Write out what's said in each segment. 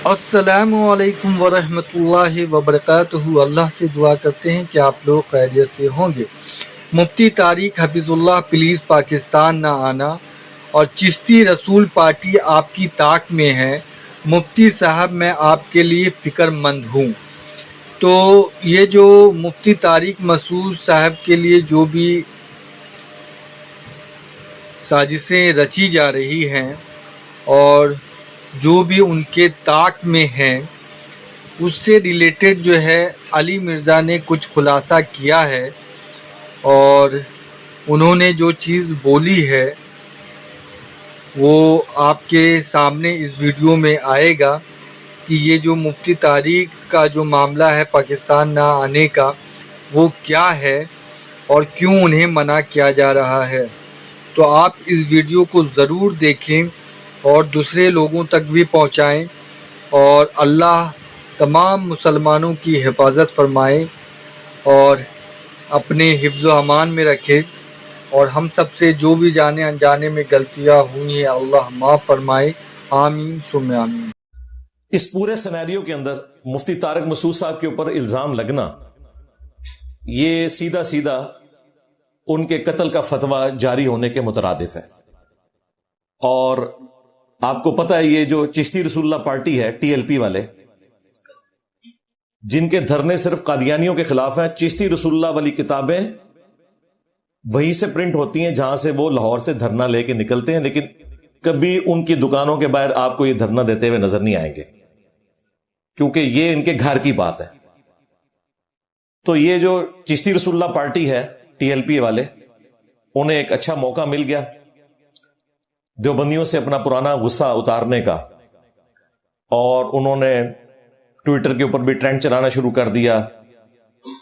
السلام علیکم ورحمۃ اللہ وبرکاتہ۔ اللہ سے دعا کرتے ہیں کہ آپ لوگ خیریت سے ہوں گے۔ مفتی طارق حفظ اللہ پلیز پاکستان نہ آنا اور چشتی رسول پارٹی آپ کی طاق میں ہے۔ مفتی صاحب میں آپ کے لیے فکر مند ہوں۔ تو یہ جو مفتی طارق مسعود صاحب کے لیے جو بھی سازشیں رچی جا رہی ہیں اور جو بھی ان کے طاق میں ہیں، اس سے ریلیٹڈ جو ہے علی مرزا نے کچھ خلاصہ کیا ہے، اور انہوں نے جو چیز بولی ہے وہ آپ کے سامنے اس ویڈیو میں آئے گا کہ یہ جو مفتی طارق کا جو معاملہ ہے پاکستان نہ آنے کا، وہ کیا ہے اور کیوں انہیں منع کیا جا رہا ہے۔ تو آپ اس ویڈیو کو ضرور دیکھیں اور دوسرے لوگوں تک بھی پہنچائیں، اور اللہ تمام مسلمانوں کی حفاظت فرمائے اور اپنے حفظ و امان میں رکھے، اور ہم سب سے جو بھی جانے انجانے میں غلطیاں ہوئی ہیں اللہ معاف فرمائے، آمین ثم آمین۔ اس پورے سینیریو کے اندر مفتی طارق مسعود صاحب کے اوپر الزام لگنا، یہ سیدھا سیدھا ان کے قتل کا فتویٰ جاری ہونے کے مترادف ہے۔ اور آپ کو پتہ ہے یہ جو چشتی رسول اللہ پارٹی ہے، ٹی ایل پی والے، جن کے دھرنے صرف قادیانیوں کے خلاف ہیں، چشتی رسول اللہ والی کتابیں وہیں سے پرنٹ ہوتی ہیں جہاں سے وہ لاہور سے دھرنا لے کے نکلتے ہیں، لیکن کبھی ان کی دکانوں کے باہر آپ کو یہ دھرنا دیتے ہوئے نظر نہیں آئیں گے، کیونکہ یہ ان کے گھر کی بات ہے۔ تو یہ جو چشتی رسول اللہ پارٹی ہے، ٹی ایل پی والے، انہیں ایک اچھا موقع مل گیا دیوبندیوں سے اپنا پرانا غصہ اتارنے کا، اور انہوں نے ٹویٹر کے اوپر بھی ٹرینڈ چلانا شروع کر دیا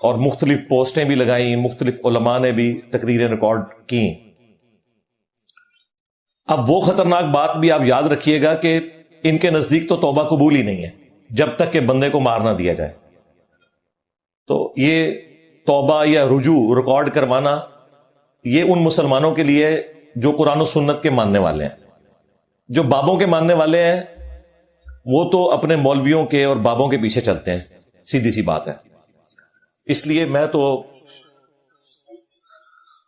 اور مختلف پوسٹیں بھی لگائیں، مختلف علماء نے بھی تقریریں ریکارڈ کی۔ اب وہ خطرناک بات بھی آپ یاد رکھیے گا کہ ان کے نزدیک تو توبہ قبول ہی نہیں ہے جب تک کہ بندے کو مار نہ دیا جائے۔ تو یہ توبہ یا رجوع ریکارڈ کروانا یہ ان مسلمانوں کے لیے جو قرآن و سنت کے ماننے والے ہیں۔ جو بابوں کے ماننے والے ہیں وہ تو اپنے مولویوں کے اور بابوں کے پیچھے چلتے ہیں، سیدھی سی بات ہے۔ اس لیے میں تو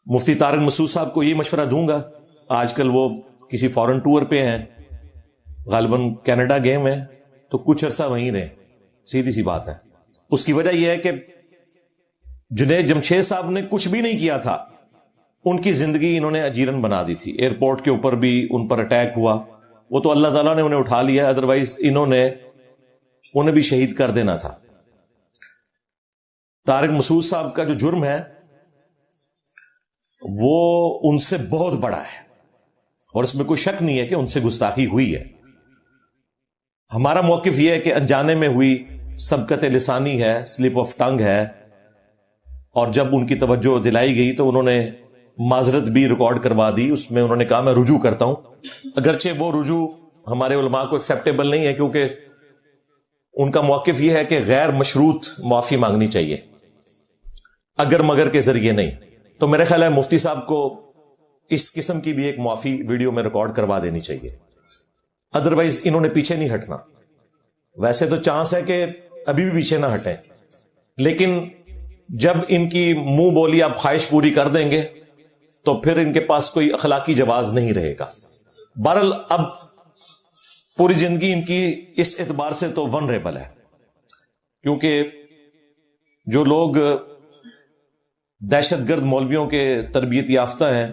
مفتی طارق مسعود صاحب کو یہ مشورہ دوں گا، آج کل وہ کسی فورن ٹور پہ ہیں، غالباً کینیڈا گئے ہوئے ہیں، تو کچھ عرصہ وہیں رہیں، سیدھی سی بات ہے۔ اس کی وجہ یہ ہے کہ جنید جمشید صاحب نے کچھ بھی نہیں کیا تھا، ان کی زندگی انہوں نے اجیرن بنا دی تھی۔ ایئرپورٹ کے اوپر بھی ان پر اٹیک ہوا، وہ تو اللہ تعالیٰ نے انہیں اٹھا لیا، ادروائز انہیں بھی شہید کر دینا تھا۔ طارق مسعود صاحب کا جو جرم ہے وہ ان سے بہت بڑا ہے، اور اس میں کوئی شک نہیں ہے کہ ان سے گستاخی ہوئی ہے۔ ہمارا موقف یہ ہے کہ انجانے میں ہوئی سبقت لسانی ہے، سلپ آف ٹنگ ہے، اور جب ان کی توجہ دلائی گئی تو انہوں نے معذرت بھی ریکارڈ کروا دی۔ اس میں انہوں نے کہا میں رجوع کرتا ہوں، اگرچہ وہ رجوع ہمارے علماء کو ایکسیپٹیبل نہیں ہے، کیونکہ ان کا موقف یہ ہے کہ غیر مشروط معافی مانگنی چاہیے، اگر مگر کے ذریعے نہیں۔ تو میرے خیال ہے مفتی صاحب کو اس قسم کی بھی ایک معافی ویڈیو میں ریکارڈ کروا دینی چاہیے، ادروائز انہوں نے پیچھے نہیں ہٹنا۔ ویسے تو چانس ہے کہ ابھی بھی پیچھے نہ ہٹیں، لیکن جب ان کی منہ بولی آپ خواہش پوری کر دیں گے تو پھر ان کے پاس کوئی اخلاقی جواز نہیں رہے گا۔ بہرحال اب پوری زندگی ان کی اس اعتبار سے تو ونریبل ہے، کیونکہ جو لوگ دہشت گرد مولویوں کے تربیت یافتہ ہیں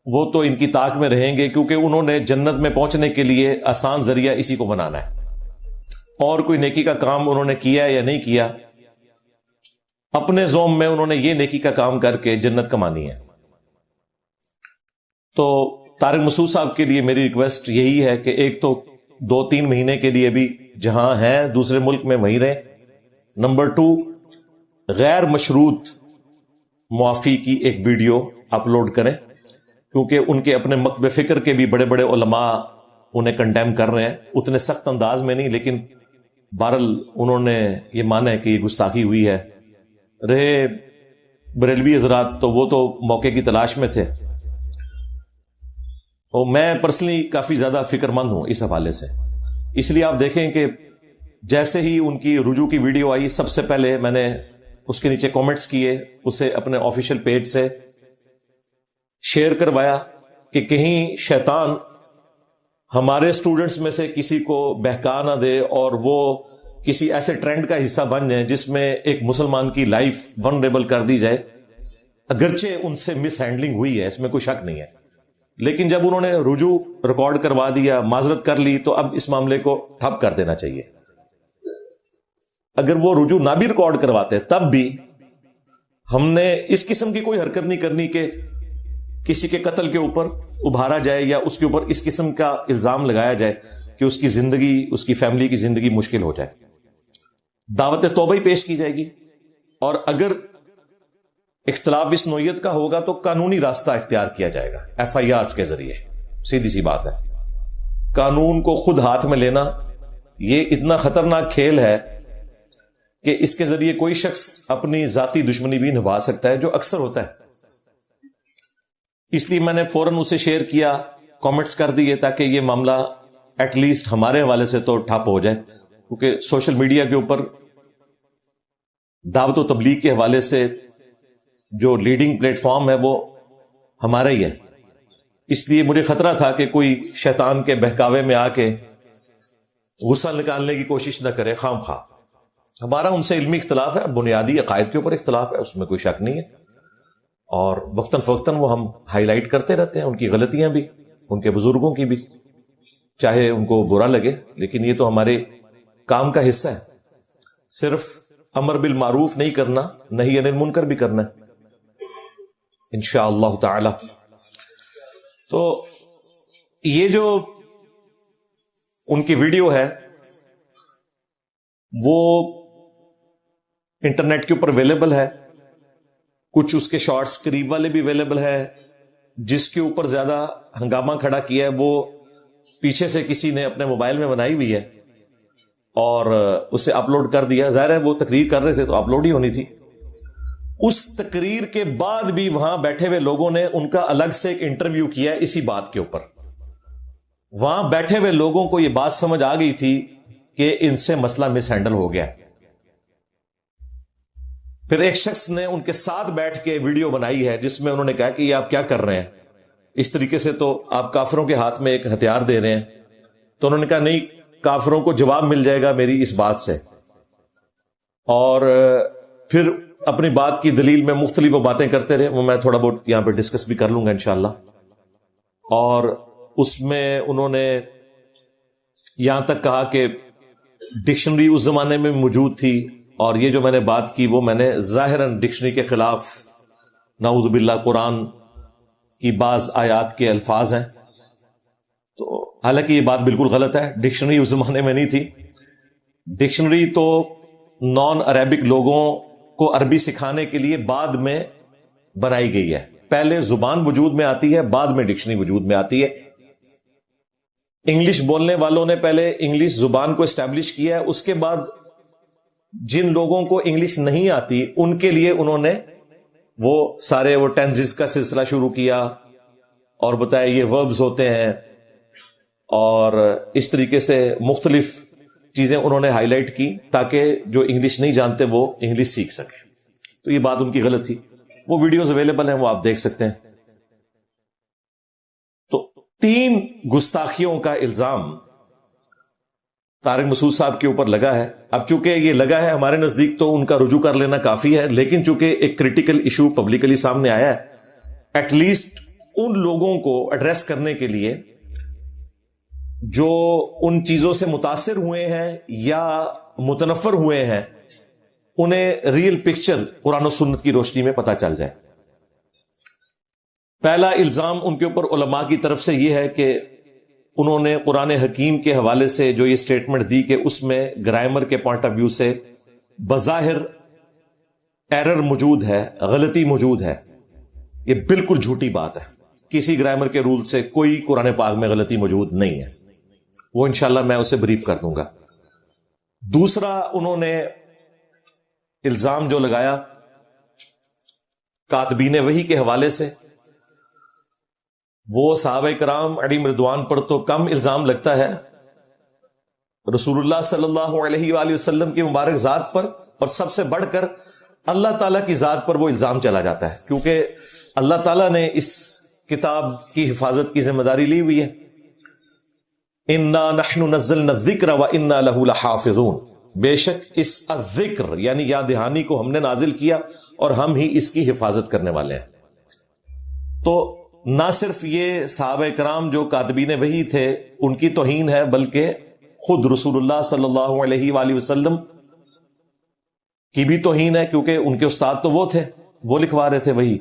وہ تو ان کی طاق میں رہیں گے، کیونکہ انہوں نے جنت میں پہنچنے کے لیے آسان ذریعہ اسی کو بنانا ہے، اور کوئی نیکی کا کام انہوں نے کیا یا نہیں کیا، اپنے زوم میں انہوں نے یہ نیکی کا کام کر کے جنت کمانی ہے۔ تو طارق مسعود صاحب کے لیے میری ریکویسٹ یہی ہے کہ ایک تو 2-3 مہینے کے لیے بھی جہاں ہیں دوسرے ملک میں وہیں رہیں۔ نمبر 2، غیر مشروط معافی کی ایک ویڈیو اپلوڈ کریں، کیونکہ ان کے اپنے مکتب فکر کے بھی بڑے بڑے علماء انہیں کنڈیم کر رہے ہیں، اتنے سخت انداز میں نہیں، لیکن بہرحال انہوں نے یہ مانا ہے کہ یہ گستاخی ہوئی ہے۔ رہے بریلوی حضرات تو وہ تو موقع کی تلاش میں تھے، اور میں پرسنلی کافی زیادہ فکر مند ہوں اس حوالے سے۔ اس لیے آپ دیکھیں کہ جیسے ہی ان کی رجوع کی ویڈیو آئی سب سے پہلے میں نے اس کے نیچے کامنٹس کیے, اسے اپنے آفیشیل پیج سے شیئر کروایا کہ کہیں شیطان ہمارے اسٹوڈنٹس میں سے کسی کو بہکا نہ دے اور وہ کسی ایسے ٹرینڈ کا حصہ بن جائیں جس میں ایک مسلمان کی لائف ونریبل کر دی جائے. اگرچہ ان سے مس ہینڈلنگ ہوئی ہے, اس میں کوئی شک نہیں ہے, لیکن جب انہوں نے رجوع ریکارڈ کروا دیا, معذرت کر لی, تو اب اس معاملے کو ٹھپ کر دینا چاہیے. اگر وہ رجوع نہ بھی ریکارڈ کرواتے تب بھی ہم نے اس قسم کی کوئی حرکت نہیں کرنی کہ کسی کے قتل کے اوپر ابھارا جائے یا اس کے اوپر اس قسم کا الزام لگایا جائے کہ اس کی زندگی, اس کی فیملی کی زندگی مشکل ہو جائے. دعوت توبہ ہی پیش کی جائے گی, اور اگر اختلاف اس نوعیت کا ہوگا تو قانونی راستہ اختیار کیا جائے گا, FIRs کے ذریعے. سیدھی سی بات ہے, قانون کو خود ہاتھ میں لینا یہ اتنا خطرناک کھیل ہے کہ اس کے ذریعے کوئی شخص اپنی ذاتی دشمنی بھی نبھا سکتا ہے, جو اکثر ہوتا ہے. اس لیے میں نے فوراً اسے شیئر کیا, کامنٹس کر دیے تاکہ یہ معاملہ ایٹ لیسٹ ہمارے حوالے سے تو ٹھپ ہو جائے, کیونکہ سوشل میڈیا کے اوپر دعوت و تبلیغ کے حوالے سے جو لیڈنگ پلیٹ فارم ہے وہ ہمارا ہی ہے. اس لیے مجھے خطرہ تھا کہ کوئی شیطان کے بہکاوے میں آ کے غصہ نکالنے کی کوشش نہ کرے خام خواہ. ہمارا ان سے علمی اختلاف ہے, بنیادی عقائد کے اوپر اختلاف ہے, اس میں کوئی شک نہیں ہے, اور وقتاً فوقتاً وہ ہم ہائی لائٹ کرتے رہتے ہیں, ان کی غلطیاں بھی, ان کے بزرگوں کی بھی, چاہے ان کو برا لگے, لیکن یہ تو ہمارے کام کا حصہ ہے. صرف امر بالمعروف نہیں کرنا, نہی عن المنکر بھی کرنا ہے انشاءاللہ تعالی. تو یہ جو ان کی ویڈیو ہے وہ انٹرنیٹ کے اوپر اویلیبل ہے, کچھ اس کے شارٹس قریب والے بھی اویلیبل ہے. جس کے اوپر زیادہ ہنگامہ کھڑا کیا ہے وہ پیچھے سے کسی نے اپنے موبائل میں بنائی ہوئی ہے اور اسے اپلوڈ کر دیا. ظاہر ہے وہ تقریر کر رہے تھے تو اپلوڈ ہی ہونی تھی. اس تقریر کے بعد بھی وہاں بیٹھے ہوئے لوگوں نے ان کا الگ سے ایک انٹرویو کیا ہے اسی بات کے اوپر. وہاں بیٹھے ہوئے لوگوں کو یہ بات سمجھ آ گئی تھی کہ ان سے مسئلہ مس ہینڈل ہو گیا. پھر ایک شخص نے ان کے ساتھ بیٹھ کے ویڈیو بنائی ہے جس میں انہوں نے کہا کہ یہ آپ کیا کر رہے ہیں, اس طریقے سے تو آپ کافروں کے ہاتھ میں ایک ہتھیار دے رہے ہیں. تو انہوں نے کہا نہیں, کافروں کو جواب مل جائے گا میری اس بات سے. اور پھر اپنی بات کی دلیل میں مختلف وہ باتیں کرتے رہے, وہ میں تھوڑا بہت یہاں پہ ڈسکس بھی کر لوں گا انشاءاللہ. اور اس میں انہوں نے یہاں تک کہا کہ ڈکشنری اس زمانے میں موجود تھی, اور یہ جو میں نے بات کی وہ میں نے ظاہراً ڈکشنری کے خلاف, نعوذ باللہ, قرآن کی بعض آیات کے الفاظ ہیں. تو حالانکہ یہ بات بالکل غلط ہے, ڈکشنری اس زمانے میں نہیں تھی. ڈکشنری تو نان عربک لوگوں کو عربی سکھانے کے لیے بعد میں بنائی گئی ہے. پہلے زبان وجود میں آتی ہے, بعد میں ڈکشنری وجود میں آتی ہے. انگلش بولنے والوں نے پہلے انگلش زبان کو اسٹیبلش کیا ہے, اس کے بعد جن لوگوں کو انگلش نہیں آتی ان کے لیے انہوں نے وہ سارے وہ ٹینزز کا سلسلہ شروع کیا اور بتایا یہ وربز ہوتے ہیں, اور اس طریقے سے مختلف چیزیں انہوں نے ہائی لائٹ کی تاکہ جو انگلش نہیں جانتے وہ انگلش سیکھ سکے. تو یہ بات ان کی غلط تھی. وہ ویڈیوز اویلیبل ہیں, وہ آپ دیکھ سکتے ہیں. تو 3 گستاخیوں کا الزام طارق مسعود صاحب کے اوپر لگا ہے. اب چونکہ یہ لگا ہے ہمارے نزدیک تو ان کا رجوع کر لینا کافی ہے, لیکن چونکہ ایک کریٹیکل ایشو پبلکلی سامنے آیا ہے, ایٹ لیسٹ ان لوگوں کو ایڈریس کرنے کے لیے جو ان چیزوں سے متاثر ہوئے ہیں یا متنفر ہوئے ہیں, انہیں ریئل پکچر قرآن و سنت کی روشنی میں پتہ چل جائے. پہلا الزام ان کے اوپر علماء کی طرف سے یہ ہے کہ انہوں نے قرآن حکیم کے حوالے سے جو یہ سٹیٹمنٹ دی کہ اس میں گرامر کے پوائنٹ آف ویو سے بظاہر ایرر موجود ہے, غلطی موجود ہے. یہ بالکل جھوٹی بات ہے. کسی گرامر کے رول سے کوئی قرآن پاک میں غلطی موجود نہیں ہے. وہ انشاءاللہ میں اسے بریف کر دوں گا. دوسرا انہوں نے الزام جو لگایا کاتبین وحی کے حوالے سے, وہ صحابہ کرام علیہم رضوان پر تو کم الزام لگتا ہے, رسول اللہ صلی اللہ علیہ وآلہ وسلم کی مبارک ذات پر اور سب سے بڑھ کر اللہ تعالیٰ کی ذات پر وہ الزام چلا جاتا ہے، کیونکہ اللہ تعالیٰ نے اس کتاب کی حفاظت کی ذمہ داری لی ہوئی ہے. انا نحن نزلنا الذکر وانا لہ لحافظون، بے شک اس الذکر یعنی یاد دہانی کو ہم نے نازل کیا اور ہم ہی اس کی حفاظت کرنے والے ہیں. تو نہ صرف یہ صحابہ کرام جو کاتبین وحی تھے ان کی توہین ہے، بلکہ خود رسول اللہ صلی اللہ علیہ وآلہ وسلم کی بھی توہین ہے، کیونکہ ان کے استاد تو وہ تھے، وہ لکھوا رہے تھے وحی.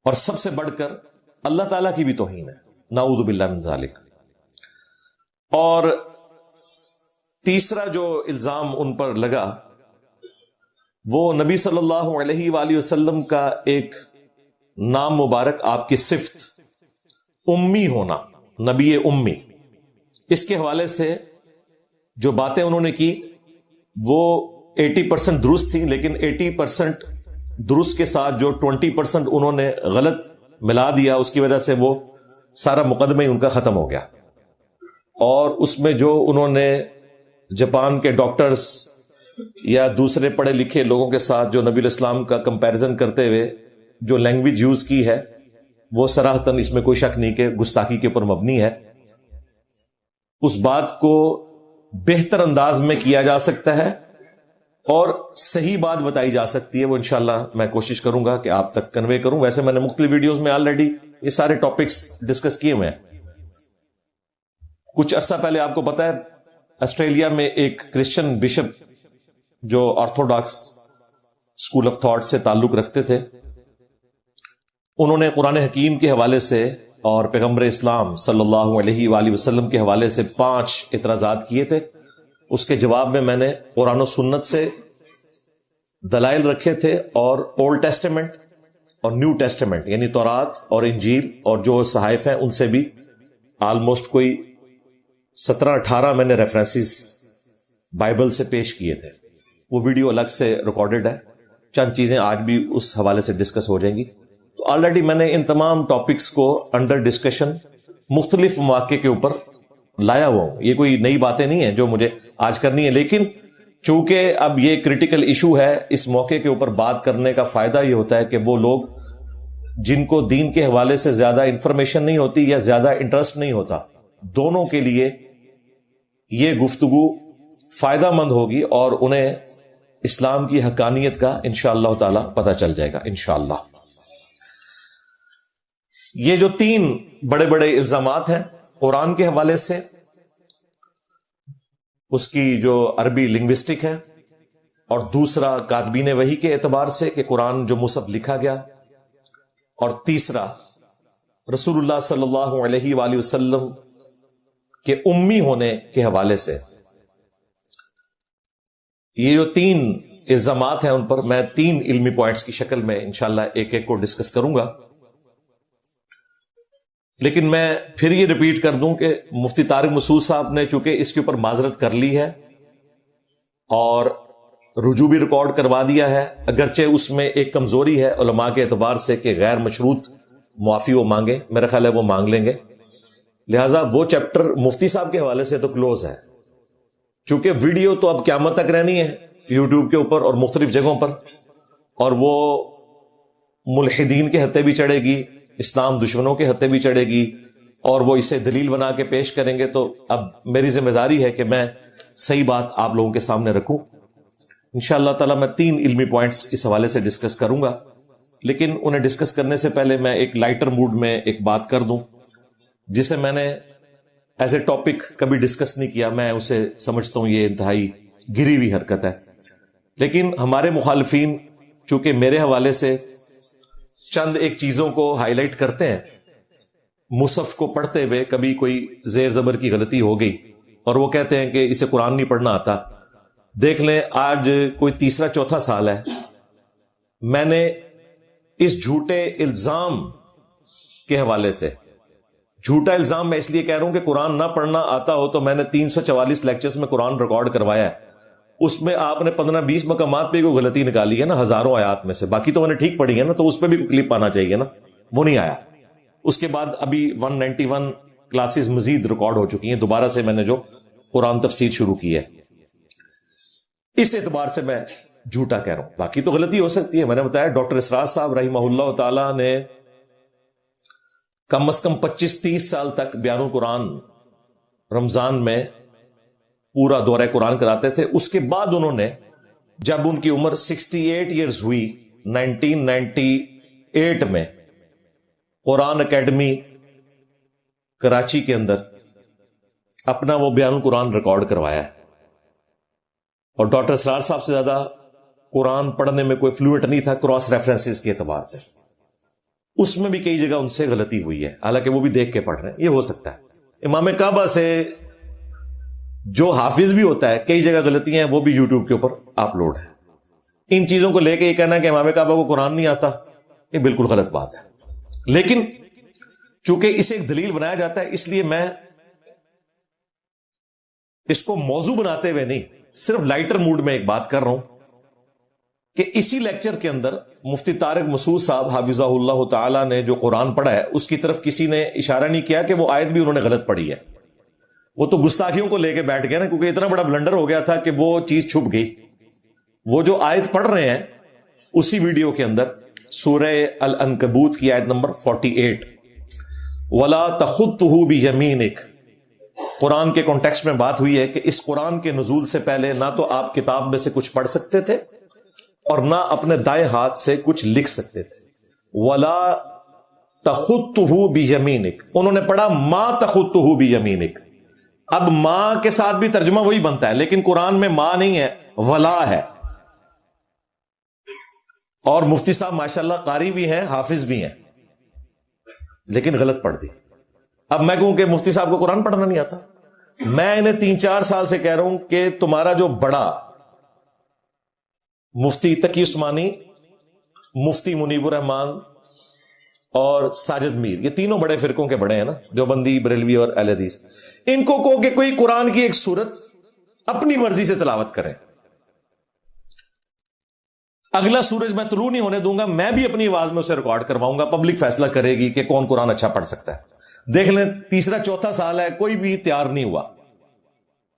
اور سب سے بڑھ کر اللہ تعالیٰ کی بھی توہین ہے، نعوذ باللہ من ذالک. اور تیسرا جو الزام ان پر لگا وہ نبی صلی اللہ علیہ وآلہ وسلم کا ایک نام مبارک، آپ کی صفت امی ہونا، نبی امی. اس کے حوالے سے جو باتیں انہوں نے کی وہ 80% درست تھی، لیکن 80% درست کے ساتھ جو 20% انہوں نے غلط ملا دیا، اس کی وجہ سے وہ سارا مقدمہ ہی ان کا ختم ہو گیا. اور اس میں جو انہوں نے جاپان کے ڈاکٹرز یا دوسرے پڑھے لکھے لوگوں کے ساتھ جو نبی الاسلام کا کمپیریزن کرتے ہوئے جو لینگویج یوز کی ہے، وہ صراحتاً اس میں کوئی شک نہیں کہ گستاخی کے اوپر مبنی ہے. اس بات کو بہتر انداز میں کیا جا سکتا ہے اور صحیح بات بتائی جا سکتی ہے، وہ انشاءاللہ میں کوشش کروں گا کہ آپ تک کنوے کروں. ویسے میں نے مختلف ویڈیوز میں آلریڈی یہ سارے ٹاپکس ڈسکس کیے ہوئے ہیں. کچھ عرصہ پہلے آپ کو پتا ہے آسٹریلیا میں ایک کرسچن بشپ جو آرتھوڈاکس اسکول آف تھاٹ سے تعلق رکھتے تھے، انہوں نے قرآن حکیم کے حوالے سے اور پیغمبر اسلام صلی اللہ علیہ وآلہ وسلم کے حوالے سے 5 اعتراضات کیے تھے. اس کے جواب میں میں نے قرآن و سنت سے دلائل رکھے تھے، اور اولڈ ٹیسٹیمنٹ اور نیو ٹیسٹیمنٹ یعنی تورات اور انجیل اور جو صحائف ہیں ان سے بھی آلموسٹ کوئی 17-18 میں نے ریفرنسز بائبل سے پیش کیے تھے. وہ ویڈیو الگ سے ریکارڈڈ ہے، چند چیزیں آج بھی اس حوالے سے ڈسکس ہو جائیں گی. تو آلریڈی میں نے ان تمام ٹاپکس کو انڈر ڈسکشن مختلف مواقع کے اوپر لایا ہوا ہوں. یہ کوئی نئی باتیں نہیں ہیں جو مجھے آج کرنی ہے، لیکن چونکہ اب یہ کریٹیکل ایشو ہے، اس موقع کے اوپر بات کرنے کا فائدہ یہ ہوتا ہے کہ وہ لوگ جن کو دین کے حوالے سے زیادہ انفارمیشن نہیں ہوتی یا زیادہ انٹرسٹ نہیں ہوتا، دونوں کے لیے یہ گفتگو فائدہ مند ہوگی اور انہیں اسلام کی حقانیت کا انشاءاللہ تعالی پتہ چل جائے گا انشاءاللہ. یہ جو 3 بڑے بڑے الزامات ہیں قرآن کے حوالے سے، اس کی جو عربی لنگوسٹک ہے، اور دوسرا کاتبین وحی کے اعتبار سے کہ قرآن جو مصحف لکھا گیا، اور تیسرا رسول اللہ صلی اللہ علیہ وآلہ وسلم کے امی ہونے کے حوالے سے، یہ جو 3 الزامات ہیں ان پر میں 3 علمی پوائنٹس کی شکل میں انشاءاللہ ایک ایک کو ڈسکس کروں گا. لیکن میں پھر یہ ریپیٹ کر دوں کہ مفتی طارق مسعود صاحب نے چونکہ اس کے اوپر معذرت کر لی ہے اور رجوع بھی ریکارڈ کروا دیا ہے، اگرچہ اس میں ایک کمزوری ہے علماء کے اعتبار سے کہ غیر مشروط معافی وہ مانگے، میرا خیال ہے وہ مانگ لیں گے. لہٰذا وہ چیپٹر مفتی صاحب کے حوالے سے تو کلوز ہے، چونکہ ویڈیو تو اب قیامت تک رہنی ہے یوٹیوب کے اوپر اور مختلف جگہوں پر، اور وہ ملحدین کے ہتھے بھی چڑھے گی، اسلام دشمنوں کے ہتھے بھی چڑھے گی، اور وہ اسے دلیل بنا کے پیش کریں گے. تو اب میری ذمہ داری ہے کہ میں صحیح بات آپ لوگوں کے سامنے رکھوں. انشاءاللہ تعالی میں 3 علمی پوائنٹس اس حوالے سے ڈسکس کروں گا، لیکن انہیں ڈسکس کرنے سے پہلے میں ایک لائٹر موڈ میں ایک بات کر دوں جسے میں نے ایز اے ٹاپک کبھی ڈسکس نہیں کیا. میں اسے سمجھتا ہوں یہ انتہائی گری ہوئی حرکت ہے، لیکن ہمارے مخالفین چونکہ میرے حوالے سے چند ایک چیزوں کو ہائی لائٹ کرتے ہیں. مصحف کو پڑھتے ہوئے کبھی کوئی زیر زبر کی غلطی ہو گئی اور وہ کہتے ہیں کہ اسے قرآن نہیں پڑھنا آتا. دیکھ لیں آج کوئی 3-4 سال ہے، میں نے اس جھوٹے الزام کے حوالے سے، جھوٹا الزام میں اس لیے کہہ رہا ہوں کہ قرآن نہ پڑھنا آتا ہو، تو میں نے 344 لیکچرز میں قرآن ریکارڈ کروایا ہے. اس میں آپ نے 15-20 مقامات پہ کوئی غلطی نکالی ہے نا، ہزاروں آیات میں سے، باقی تو میں نے ٹھیک پڑھی ہے نا، تو اس پہ بھی کوئی کلپ آنا چاہیے نا، وہ نہیں آیا. اس کے بعد ابھی 191 کلاسز مزید ریکارڈ ہو چکی ہیں، دوبارہ سے میں نے جو قرآن تفسیر شروع کی ہے. اس اعتبار سے میں جھوٹا کہہ رہا ہوں. باقی تو غلطی ہو سکتی ہے. میں نے بتایا ڈاکٹر اسرار صاحب رحمہ اللہ تعالی نے کم از کم 25-30 سال تک بیان القرآن رمضان میں پورا دورہ قرآن کراتے تھے. اس کے بعد انہوں نے جب ان کی عمر 68 ایئرز ہوئی 1998 میں قرآن اکیڈمی کراچی کے اندر اپنا وہ بیان القرآن ریکارڈ کروایا ہے. اور ڈاکٹر اسرار صاحب سے زیادہ قرآن پڑھنے میں کوئی فلوئنٹ نہیں تھا کراس ریفرنسز کے اعتبار سے. اس میں بھی کئی جگہ ان سے غلطی ہوئی ہے, حالانکہ وہ بھی دیکھ کے پڑھ رہے ہیں. یہ ہو سکتا ہے. امام کعبہ سے جو حافظ بھی ہوتا ہے کئی جگہ غلطیاں ہیں, وہ بھی یوٹیوب کے اوپر اپلوڈ ہے. ان چیزوں کو لے کے یہ کہنا کہ امام کعبہ کو قرآن نہیں آتا, یہ بالکل غلط بات ہے. لیکن چونکہ اسے ایک دلیل بنایا جاتا ہے, اس لیے میں اس کو موضوع بناتے ہوئے نہیں, صرف لائٹر موڈ میں ایک بات کر رہا ہوں کہ اسی لیکچر کے اندر مفتی طارق مسعود صاحب حافظہ اللہ تعالی نے جو قرآن پڑھا ہے اس کی طرف کسی نے اشارہ نہیں کیا کہ وہ آیت بھی انہوں نے غلط پڑھی ہے. وہ تو گستاخیوں کو لے کے بیٹھ گئے نا, کیونکہ اتنا بڑا بلنڈر ہو گیا تھا کہ وہ چیز چھپ گئی. وہ جو آیت پڑھ رہے ہیں اسی ویڈیو کے اندر سورہ العنکبوت کی آیت نمبر 48 وَلَا تَخُطُّهُ بِيَمِينِكَ, قرآن کے کانٹیکسٹ میں بات ہوئی ہے کہ اس قرآن کے نزول سے پہلے نہ تو آپ کتاب میں سے کچھ پڑھ سکتے تھے اور نہ اپنے دائیں ہاتھ سے کچھ لکھ سکتے تھے. وَلَا تَخُطُّهُ بِيَمِينِكَ, انہوں نے پڑھا مَا تَخُطُّهُ بِيَمِينِكَ. اب ماں کے ساتھ بھی ترجمہ وہی بنتا ہے, لیکن قرآن میں ماں نہیں ہے, ولا ہے. اور مفتی صاحب ماشاءاللہ قاری بھی ہیں, حافظ بھی ہیں, لیکن غلط پڑھ دی. اب میں کہوں کہ مفتی صاحب کو قرآن پڑھنا نہیں آتا. میں انہیں 3-4 سال سے کہہ رہا ہوں کہ تمہارا جو بڑا مفتی تقی عثمانی, مفتی منیب الرحمان اور ساجد میر, یہ تینوں بڑے فرقوں کے بڑے ہیں نا, دیوبندی, بریلوی اور اہل حدیث, ان کو کہو کہ کوئی قرآن کی ایک سورت اپنی مرضی سے تلاوت کریں. اگلا سورج میں طلوع نہیں ہونے دوں گا, میں بھی اپنی آواز میں اسے ریکارڈ کرواؤں گا, پبلک فیصلہ کرے گی کہ کون قرآن اچھا پڑھ سکتا ہے. دیکھ لیں 3-4 سال ہے, کوئی بھی تیار نہیں ہوا.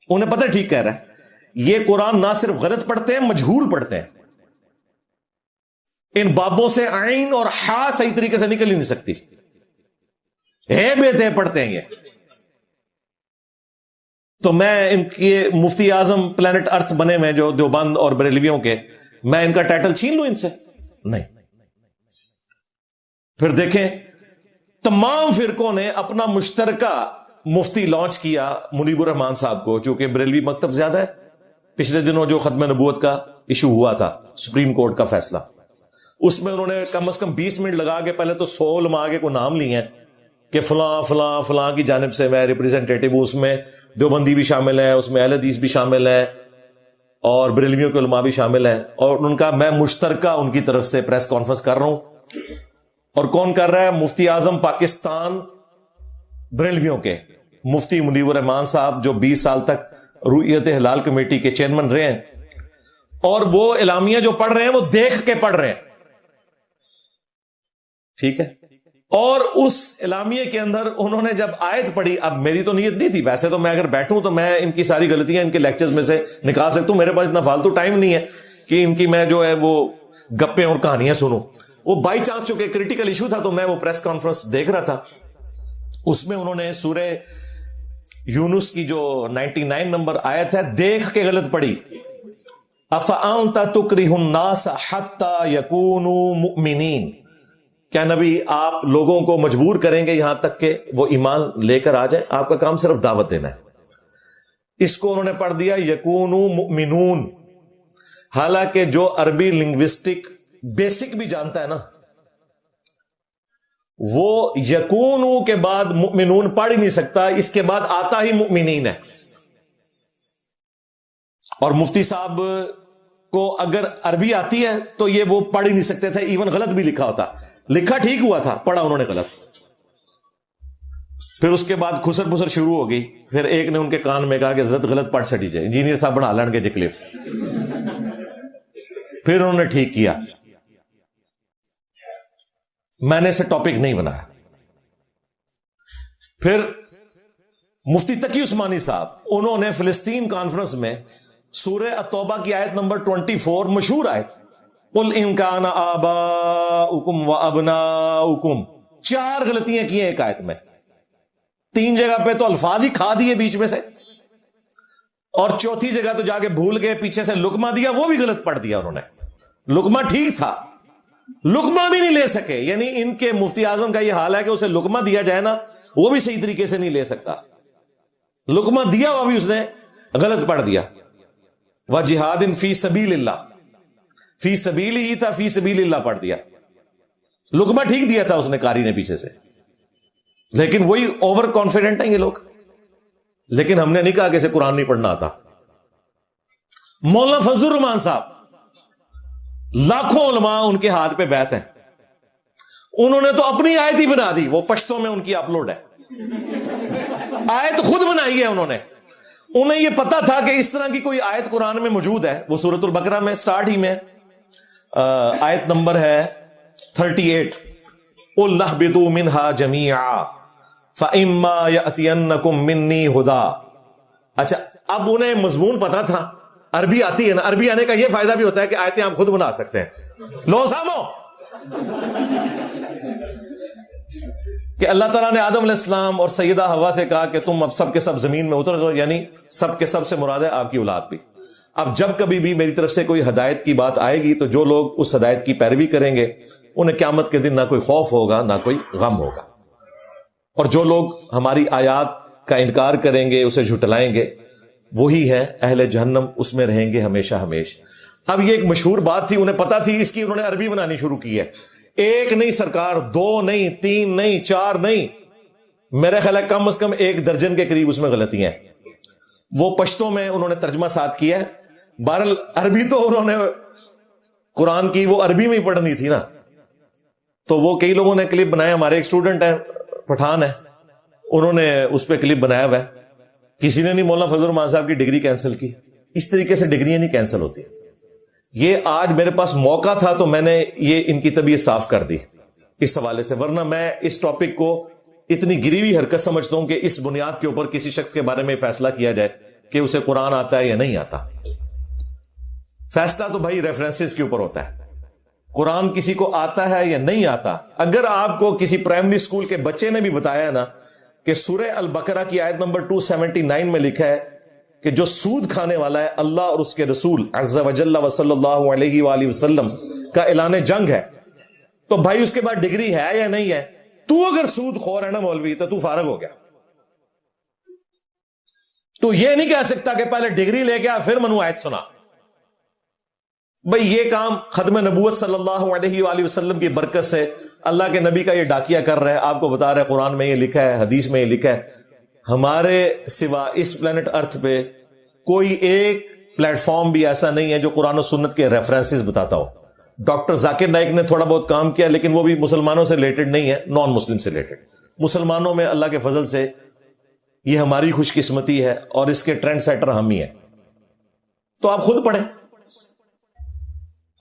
انہیں پتہ ٹھیک کہہ رہا ہے. یہ قرآن نہ صرف غلط پڑھتے ہیں, مجہول پڑھتے ہیں. ان بابوں سے عین اور ہا صحیح طریقے سے نکل ہی نہیں سکتی, ہے بے تے پڑھتے ہیں یہ. تو میں ان کے مفتی اعظم پلانٹ ارتھ بنے میں جو دیوبند اور بریلویوں کے, میں ان کا ٹائٹل چھین لوں ان سے؟ نہیں. پھر دیکھیں تمام فرقوں نے اپنا مشترکہ مفتی لانچ کیا منیب الرحمان صاحب کو, چونکہ بریلوی مکتب زیادہ ہے. پچھلے دنوں جو ختم نبوت کا ایشو ہوا تھا, سپریم کورٹ کا فیصلہ, اس میں انہوں نے کم از کم 20 منٹ لگا کے پہلے تو 100 علماء کے کو نام لیے ہیں کہ فلاں فلاں فلاں کی جانب سے میں ریپریزنٹیٹیو. اس میں دیوبندی بھی شامل ہے, اس میں اہل حدیث بھی شامل ہے, اور بریلویوں کے علماء بھی شامل ہیں. اور ان کا میں مشترکہ ان کی طرف سے پریس کانفرنس کر رہا ہوں. اور کون کر رہا ہے؟ مفتی اعظم پاکستان بریلویوں کے مفتی منیب الرحمان صاحب, جو 20 سال تک رؤیت ہلال کمیٹی کے چیئرمین رہے ہیں. اور وہ اعلامیہ جو پڑھ رہے ہیں وہ دیکھ کے پڑھ رہے ہیں, ٹھیک ہے. اور اس اعلامیہ کے اندر انہوں نے جب آیت پڑھی, اب میری تو نیت نہیں تھی, ویسے تو میں اگر بیٹھوں تو میں ان کی ساری غلطیاں ان کے لیکچرز میں سے نکال سکتا ہوں. میرے پاس اتنا فالتو ٹائم نہیں ہے کہ ان کی میں جو ہے وہ گپیں اور کہانیاں سنوں. وہ بائی چانس چونکہ کریٹیکل ایشو تھا تو میں وہ پریس کانفرنس دیکھ رہا تھا. اس میں انہوں نے سورہ یونس کی جو 99 نمبر آیت ہے دیکھ کے غلط پڑھی. افانت تکرہ الناس حتی یکونوا مؤمنین, کیا نبی آپ لوگوں کو مجبور کریں گے یہاں تک کہ وہ ایمان لے کر آ جائیں؟ آپ کا کام صرف دعوت دینا ہے. اس کو انہوں نے پڑھ دیا یکونوا مؤمنون, حالانکہ جو عربی لنگوسٹک بیسک بھی جانتا ہے نا, وہ یکونو کے بعد مؤمنون پڑھ ہی نہیں سکتا, اس کے بعد آتا ہی مؤمنین ہے. اور مفتی صاحب کو اگر عربی آتی ہے تو یہ وہ پڑھ ہی نہیں سکتے تھے, ایون غلط بھی لکھا ہوتا. لکھا ٹھیک ہوا تھا, پڑھا انہوں نے غلط. پھر اس کے بعد خسر پسر شروع ہو گئی. پھر ایک نے ان کے کان میں کہا کہ حضرت غلط پڑھ چڑی جائے, انجینئر صاحب بنا لڑ کے جکلیف. پھر انہوں نے ٹھیک کیا. میں نے اسے ٹاپک نہیں بنایا. پھر مفتی تقی عثمانی صاحب, انہوں نے فلسطین کانفرنس میں سورہ التوبہ کی آیت نمبر 24 مشہور آیت قل ان کان آباؤکم و ابناؤکم, 4 غلطیاں کی ہیں ایک آیت میں, 3 جگہ پہ تو الفاظ ہی کھا دیے بیچ میں سے, اور 4تھی جگہ تو جا کے بھول گئے, پیچھے سے لقمہ دیا وہ بھی غلط پڑھ دیا انہوں نے. لقمہ ٹھیک تھا, لقمہ بھی نہیں لے سکے. یعنی ان کے مفتی اعظم کا یہ حال ہے کہ اسے لقمہ دیا جائے نا, وہ بھی صحیح طریقے سے نہیں لے سکتا. لقمہ دیا ہوا بھی اس نے غلط پڑھ دیا. وَجِہَادٍ فِي سَبِيلِ اللَّهِ, فی سبیل ہی تھا, فی سبیل اللہ پڑھ دیا. لقمہ ٹھیک دیا تھا اس نے قاری نے پیچھے سے, لیکن وہی اوور کانفیڈنٹ ہیں یہ لوگ. لیکن ہم نے نہیں کہا کہ اسے قرآن نہیں پڑھنا آتا. مولانا فضل الرحمان صاحب, لاکھوں علماء ان کے ہاتھ پہ بیعت ہیں, انہوں نے تو اپنی آیت ہی بنا دی, وہ پشتوں میں ان کی اپلوڈ ہے, آیت خود بنائی ہے انہوں نے. انہیں یہ پتا تھا کہ اس طرح کی کوئی آیت قرآن میں موجود ہے. وہ سورۃ البقرہ میں سٹارٹ ہی میں آیت نمبر ہے 38, قُلْ نَهْبِطُوا مِنْهَا جَمِيعًا فَإِمَّا يَأْتِيَنَّكُم مِّنِّي هُدًى. اچھا, اب انہیں مضمون پتا تھا, عربی آتی ہے نا, عربی آنے کا یہ فائدہ بھی ہوتا ہے کہ آیتیں آپ خود بنا سکتے ہیں. لو سامو کہ اللہ تعالیٰ نے آدم علیہ السلام اور سیدہ حوا سے کہا کہ تم اب سب کے سب زمین میں اتر جاؤ, یعنی سب کے سب سے مراد ہے آپ کی اولاد بھی. اب جب کبھی بھی میری طرف سے کوئی ہدایت کی بات آئے گی تو جو لوگ اس ہدایت کی پیروی کریں گے انہیں قیامت کے دن نہ کوئی خوف ہوگا نہ کوئی غم ہوگا, اور جو لوگ ہماری آیات کا انکار کریں گے, اسے جھٹلائیں گے, وہی ہیں اہل جہنم, اس میں رہیں گے ہمیشہ ہمیشہ. اب یہ ایک مشہور بات تھی, انہیں پتا تھی, اس کی انہوں نے عربی بنانی شروع کی ہے. 1 نہیں سرکار, 2 نہیں, 3 نہیں, 4 نہیں, میرے خیال ہے کم از کم 1 درجن کے قریب اس میں غلطیاں ہیں. وہ پشتوں میں انہوں نے ترجمہ ساتھ کیا ہے. بہرحال عربی تو انہوں نے قرآن کی وہ عربی میں ہی پڑھنی تھی نا, تو وہ کئی لوگوں نے کلپ بنایا. ہمارے ایک اسٹوڈنٹ ہیں, پٹھان ہے, انہوں نے اس پہ کلپ بنایا ہوا ہے. کسی نے نہیں مولانا فضل الرحمان صاحب کی ڈگری کینسل کی. اس طریقے سے ڈگریاں نہیں کینسل ہوتی. یہ آج میرے پاس موقع تھا تو میں نے یہ ان کی طبیعت صاف کر دی اس حوالے سے, ورنہ میں اس ٹاپک کو اتنی گری ہوئی حرکت سمجھتا ہوں کہ اس بنیاد کے اوپر کسی شخص کے بارے میں فیصلہ کیا جائے کہ اسے قرآن آتا ہے یا نہیں آتا. فیصلہ تو بھائی ریفرنسز کے اوپر ہوتا ہے. قرآن کسی کو آتا ہے یا نہیں آتا, اگر آپ کو کسی پرائمری اسکول کے بچے نے بھی بتایا نا کہ سورہ البقرہ کی آیت نمبر 279 میں لکھا ہے کہ جو سود کھانے والا ہے اللہ اور اس کے رسول عز و جل و صلی اللہ علیہ وآلہ وسلم کا اعلان جنگ ہے, تو بھائی اس کے بعد ڈگری ہے یا نہیں ہے, تو اگر سود خور ہے نا مولوی تو فارغ ہو گیا. تو یہ نہیں کہہ سکتا کہ پہلے ڈگری لے کے پھر منو آیت سنا. بھئی یہ کام ختم نبوت صلی اللہ علیہ وآلہ وسلم کی برکت سے اللہ کے نبی کا یہ ڈاکیا کر رہا ہے, آپ کو بتا رہا ہے قرآن میں یہ لکھا ہے, حدیث میں یہ لکھا ہے. ہمارے سوا اس پلانٹ ارتھ پہ کوئی ایک پلیٹ فارم بھی ایسا نہیں ہے جو قرآن و سنت کے ریفرنسز بتاتا ہو. ڈاکٹر ذاکر نائک نے تھوڑا بہت کام کیا, لیکن وہ بھی مسلمانوں سے ریلیٹڈ نہیں ہے, نان مسلم سے ریلیٹڈ. مسلمانوں میں اللہ کے فضل سے یہ ہماری خوش قسمتی ہے اور اس کے ٹرینڈ سیٹر ہم ہی ہیں. تو آپ خود پڑھیں.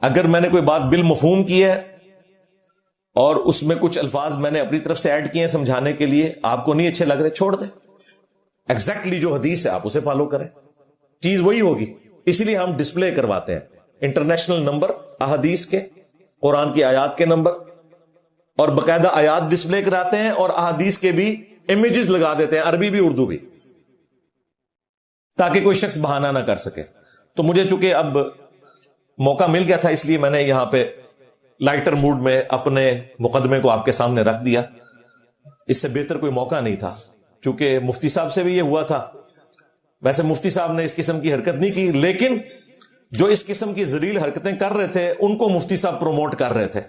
اگر میں نے کوئی بات بالمفہوم کی ہے اور اس میں کچھ الفاظ میں نے اپنی طرف سے ایڈ کیے ہیں سمجھانے کے لیے, آپ کو نہیں اچھے لگ رہے, چھوڑ دیں. ایگزیکٹلی جو حدیث ہے آپ اسے فالو کریں, چیز وہی ہوگی. اسی لیے ہم ڈسپلے کرواتے ہیں انٹرنیشنل نمبر احادیث کے, قرآن کی آیات کے نمبر, اور باقاعدہ آیات ڈسپلے کراتے ہیں اور احادیث کے بھی امیجز لگا دیتے ہیں, عربی بھی اردو بھی, تاکہ کوئی شخص بہانہ نہ کر سکے. تو مجھے چونکہ اب موقع مل گیا تھا, اس لیے میں نے یہاں پہ لائٹر موڈ میں اپنے مقدمے کو آپ کے سامنے رکھ دیا. اس سے بہتر کوئی موقع نہیں تھا, چونکہ مفتی صاحب سے بھی یہ ہوا تھا. ویسے مفتی صاحب نے اس قسم کی حرکت نہیں کی, لیکن جو اس قسم کی ذلیل حرکتیں کر رہے تھے ان کو مفتی صاحب پروموٹ کر رہے تھے.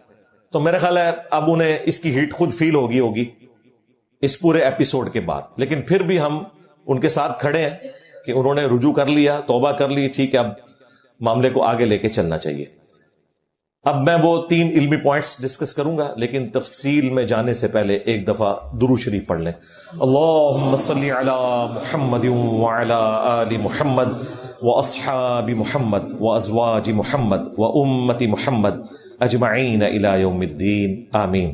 تو میرا خیال ہے اب انہیں اس کی ہیٹ خود فیل ہوگی اس پورے ایپیسوڈ کے بعد. لیکن پھر بھی ہم ان کے ساتھ کھڑے ہیں کہ انہوں نے رجوع کر لیا, توبہ کر لی, ٹھیک ہے, اب معاملے کو آگے لے کے چلنا چاہیے. اب میں وہ 3 علمی پوائنٹس ڈسکس کروں گا, لیکن تفصیل میں جانے سے پہلے ایک دفعہ درود شریف پڑھ لیں. اللہم صلی علی محمد وعلی آل محمد واصحاب محمد وازواج محمد وامت محمد اجمعین الی یوم الدین, آمین.